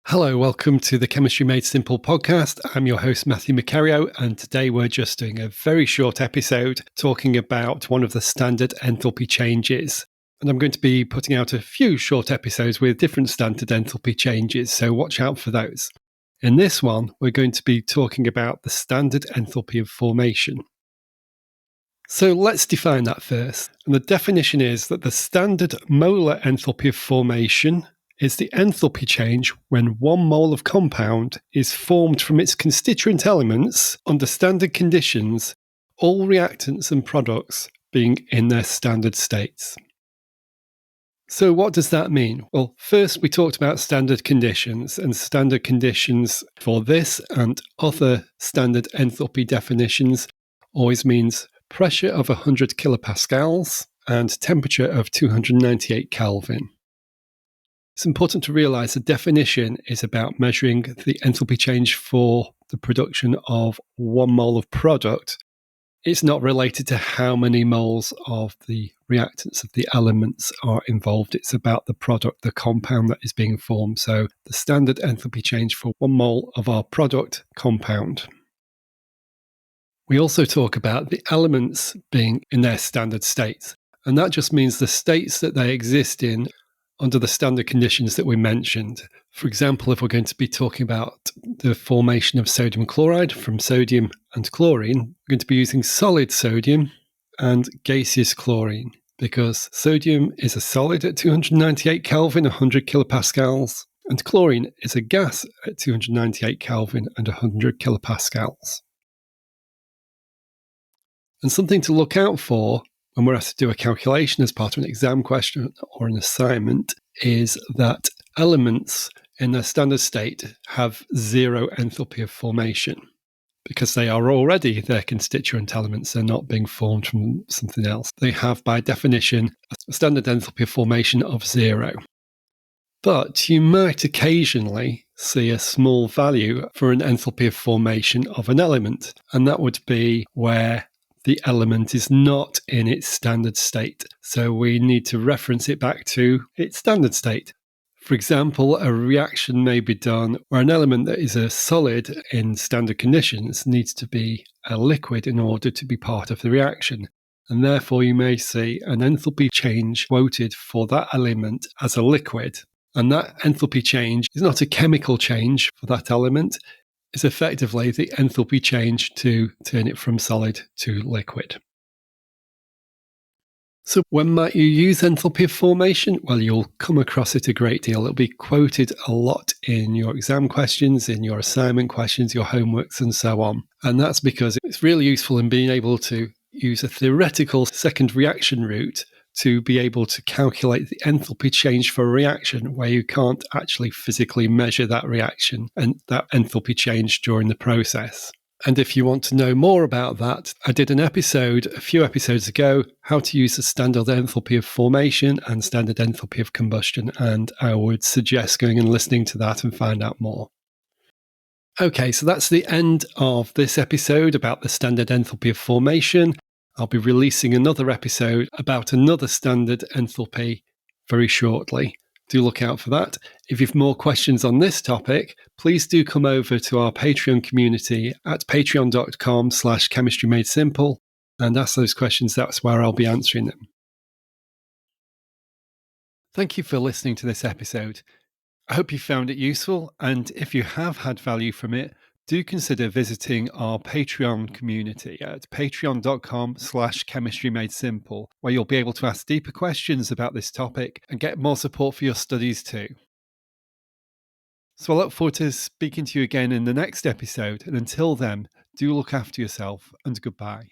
Hello, welcome to the Chemistry Made Simple podcast. I'm your host, Matthew Macario, and today we're just doing a very short episode talking about one of the standard enthalpy changes. And I'm going to be putting out a few short episodes with different standard enthalpy changes, so watch out for those. In this one, we're going to be talking about the standard enthalpy of formation. So let's define that first. And the definition is that the standard molar enthalpy of formation is the enthalpy change when 1 mole of compound is formed from its constituent elements under standard conditions, all reactants and products being in their standard states. So what does that mean? Well, first we talked about standard conditions, and standard conditions for this and other standard enthalpy definitions always means pressure of 100 kilopascals and temperature of 298 Kelvin. It's important to realize the definition is about measuring the enthalpy change for the production of 1 mole of product. It's not related to how many moles of the reactants of the elements are involved. It's about the product, the compound that is being formed. So the standard enthalpy change for 1 mole of our product compound. We also talk about the elements being in their standard states. And that just means the states that they exist in under the standard conditions that we mentioned. For example, if we're going to be talking about the formation of sodium chloride from sodium and chlorine, we're going to be using solid sodium and gaseous chlorine, because sodium is a solid at 298 Kelvin, 100 kilopascals, and chlorine is a gas at 298 Kelvin and 100 kilopascals. And something to look out for when we're asked to do a calculation as part of an exam question or an assignment is that elements in their standard state have zero enthalpy of formation because they are already their constituent elements. They're not being formed from something else. They have, by definition, a standard enthalpy of formation of 0. But you might occasionally see a small value for an enthalpy of formation of an element, and that would be where the element is not in its standard state. So we need to reference it back to its standard state. For example, a reaction may be done where an element that is a solid in standard conditions needs to be a liquid in order to be part of the reaction. And therefore you may see an enthalpy change quoted for that element as a liquid. And that enthalpy change is not a chemical change for that element. Is effectively the enthalpy change to turn it from solid to liquid. So when might you use enthalpy of formation? Well, you'll come across it a great deal. It'll be quoted a lot in your exam questions, in your assignment questions, your homeworks, and so on. And that's because it's really useful in being able to use a theoretical second reaction route to be able to calculate the enthalpy change for a reaction where you can't actually physically measure that reaction and that enthalpy change during the process. And if you want to know more about that, I did an episode a few episodes ago, how to use the standard enthalpy of formation and standard enthalpy of combustion, and I would suggest going and listening to that and find out more. Okay, so that's the end of this episode about the standard enthalpy of formation. I'll be releasing another episode about another standard enthalpy very shortly. Do look out for that. If you've more questions on this topic, please do come over to our Patreon community at patreon.com/chemistrymadesimple and ask those questions. That's where I'll be answering them. Thank you for listening to this episode. I hope you found it useful, and if you have had value from it, do consider visiting our Patreon community at patreon.com/chemistrymadesimple, where you'll be able to ask deeper questions about this topic and get more support for your studies too. So I look forward to speaking to you again in the next episode, and until then, do look after yourself and goodbye.